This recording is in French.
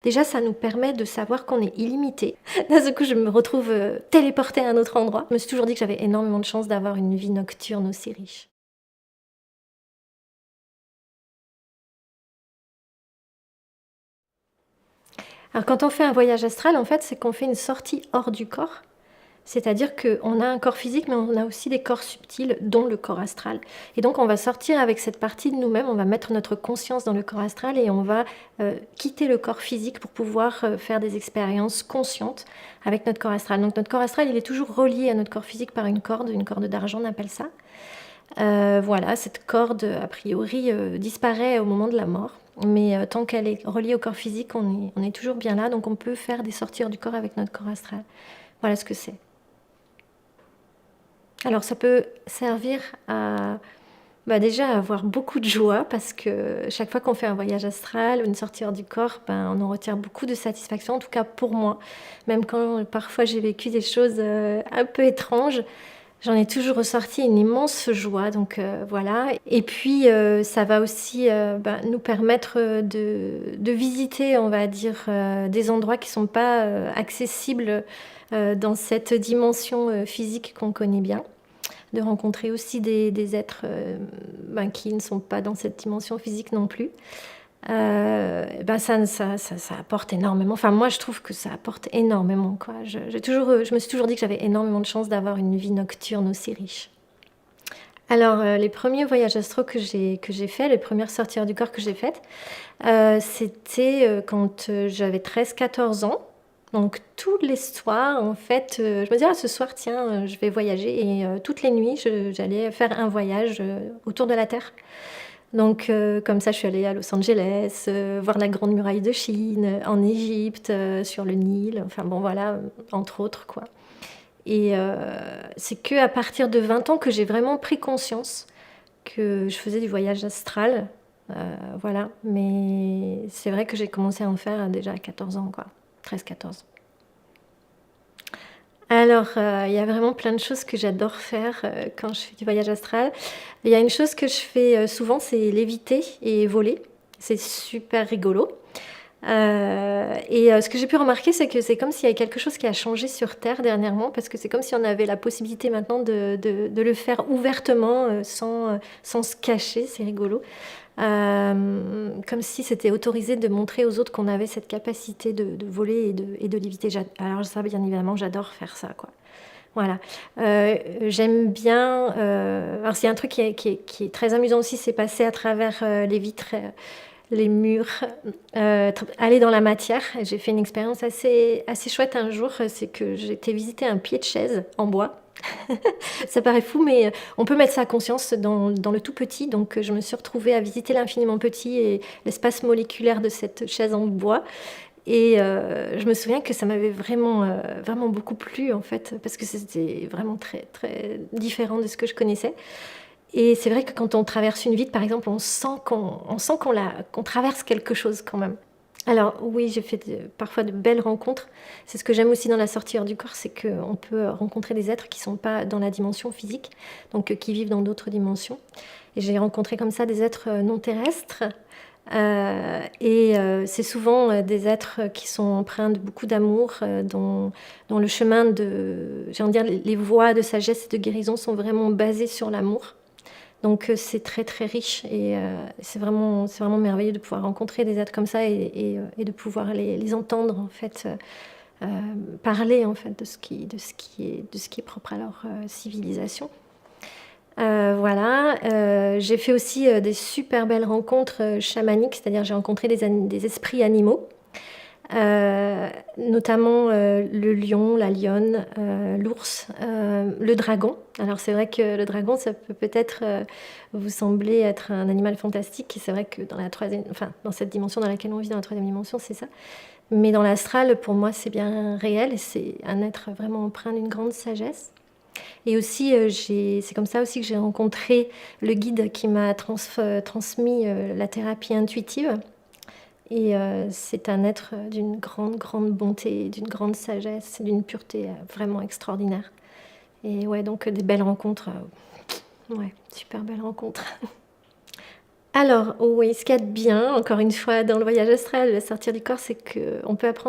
Déjà, ça nous permet de savoir qu'on est illimité. D'un seul coup, je me retrouve, téléportée à un autre endroit. Je me suis toujours dit que j'avais énormément de chance d'avoir une vie nocturne aussi riche. Alors quand on fait un voyage astral, en fait, c'est qu'on fait une sortie hors du corps. C'est-à-dire qu'on a un corps physique, mais on a aussi des corps subtils, dont le corps astral. Et donc on va sortir avec cette partie de nous-mêmes, on va mettre notre conscience dans le corps astral et on va, quitter le corps physique pour pouvoir, faire des expériences conscientes avec notre corps astral. Donc notre corps astral, il est toujours relié à notre corps physique par une corde d'argent, on appelle ça. Voilà, cette corde, a priori, disparaît au moment de la mort, mais tant qu'elle est reliée au corps physique, on est toujours bien là, donc on peut faire des sorties hors du corps avec notre corps astral. Voilà ce que c'est. Alors ça peut servir à, bah, déjà à avoir beaucoup de joie parce que chaque fois qu'on fait un voyage astral ou une sortie hors du corps, ben, on en retire beaucoup de satisfaction, en tout cas pour moi. Même quand parfois j'ai vécu des choses, un peu étranges, j'en ai toujours ressorti une immense joie, donc voilà. Et puis, ça va aussi, bah, nous permettre, de visiter, on va dire, des endroits qui sont pas, accessibles, dans cette dimension, physique qu'on connaît bien. De rencontrer aussi des êtres, ben, qui ne sont pas dans cette dimension physique non plus. Bah, ça apporte énormément. Enfin, moi, je trouve que ça apporte énormément, quoi. Je me suis toujours dit que j'avais énormément de chance d'avoir une vie nocturne aussi riche. Alors, les premiers voyages astraux que j'ai faits, les premières sorties hors du corps que j'ai faites, c'était, quand, j'avais 13-14 ans. Donc tous les soirs, en fait, je me disais: «Ah, ce soir, tiens, je vais voyager» et toutes les nuits, j'allais faire un voyage, autour de la Terre. Donc comme ça, je suis allée à Los Angeles, voir la Grande Muraille de Chine, en Égypte, sur le Nil, enfin bon voilà, entre autres quoi. Et c'est qu'à partir de 20 ans que j'ai vraiment pris conscience que je faisais du voyage astral, heu, voilà. Mais c'est vrai que j'ai commencé à en faire, déjà à 14 ans quoi, 13-14. Alors, il y a vraiment plein de choses que j'adore faire, quand je fais du voyage astral. Il y a une chose que je fais, souvent, c'est léviter et voler. C'est super rigolo. Et ce que j'ai pu remarquer, c'est que c'est comme s'il y avait quelque chose qui a changé sur terre dernièrement, parce que c'est comme si on avait la possibilité maintenant de le faire ouvertement, sans se cacher, c'est rigolo. Comme si c'était autorisé de montrer aux autres qu'on avait cette capacité de voler et de léviter. Alors ça, bien évidemment, j'adore faire ça, quoi. Voilà. J'aime bien, alors c'est un truc qui est très amusant aussi, c'est passer à travers, les vitres, les murs, aller dans la matière. J'ai fait une expérience assez chouette un jour, c'est que j'ai été visiter un pied de chaise en bois. Ça paraît fou, mais on peut mettre sa conscience dans le tout petit. Donc je me suis retrouvée à visiter l'infiniment petit et l'espace moléculaire de cette chaise en bois. Et je me souviens que ça m'avait vraiment beaucoup plu, en fait, parce que c'était vraiment très, très différent de ce que je connaissais. Et c'est vrai que quand on traverse une vitre, par exemple, on sent qu'on traverse quelque chose quand même. Alors oui, j'ai fait parfois de belles rencontres. C'est ce que j'aime aussi dans la sortie hors du corps, c'est qu'on peut rencontrer des êtres qui ne sont pas dans la dimension physique, donc qui vivent dans d'autres dimensions. Et j'ai rencontré comme ça des êtres non terrestres. Et c'est souvent des êtres qui sont empreints de beaucoup d'amour, dont le chemin j'ai envie de dire, les voies de sagesse et de guérison sont vraiment basées sur l'amour. Donc c'est très, très riche et c'est vraiment merveilleux de pouvoir rencontrer des êtres comme ça et de pouvoir les entendre en fait, parler en fait de ce qui est propre à leur, civilisation. Voilà, j'ai fait aussi, des super belles rencontres, chamaniques, c'est-à-dire j'ai rencontré des esprits animaux. Notamment, le lion, la lionne, l'ours, le dragon. Alors c'est vrai que le dragon, ça peut peut-être, vous sembler être un animal fantastique et c'est vrai que dans cette dimension dans laquelle on vit, dans la troisième dimension, c'est ça. Mais dans l'astral, pour moi, c'est bien réel et c'est un être vraiment empreint d'une grande sagesse. Et aussi, c'est comme ça aussi que j'ai rencontré le guide qui m'a transmis, la thérapie intuitive. Et c'est un être, d'une grande, grande bonté, d'une grande sagesse, d'une pureté, vraiment extraordinaire. Et ouais, donc des belles rencontres, ouais, super belles rencontres. Alors oui, ce qu'il y a de bien, encore une fois, dans le voyage astral, sortir du corps, c'est qu'on peut apprendre